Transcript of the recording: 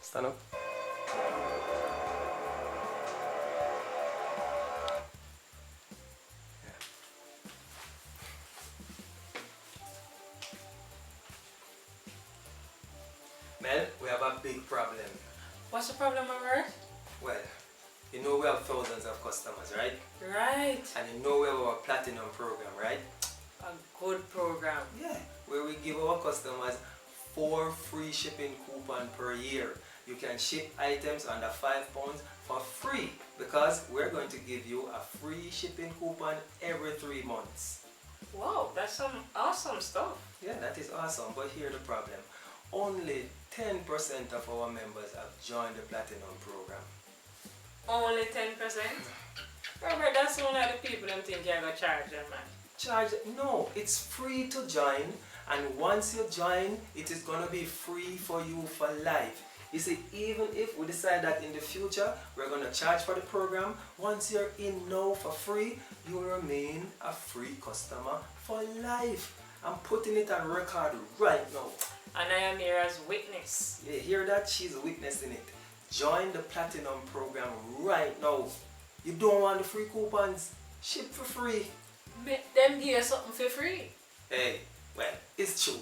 Stand up. Mel, we have a big problem. What's the problem, Robert? Well, you know we have thousands of customers, right? Right. And you know we have our platinum program, right? A good program. Yeah, where we give our customers 4 free shipping coupons per year. You can ship items under £5 for free because we're going to give you a free shipping coupon every 3 months. Wow, that's some awesome stuff. Yeah, that is awesome, but here's the problem. Only 10% of our members have joined the platinum program. Only 10%? Robert, that's only the people them think you're going to charge them, man. Charge? No, it's free to join, and once you join, it is going to be free for you for life. You see, even if we decide that in the future we're going to charge for the program, once you're in now for free, you remain a free customer for life. I'm putting it on record right now. And I am here as witness. You hear that? She's witnessing it. Join the platinum program right now. You don't want the free coupons? Ship for free. Make them give you something for free. Hey, well, it's true.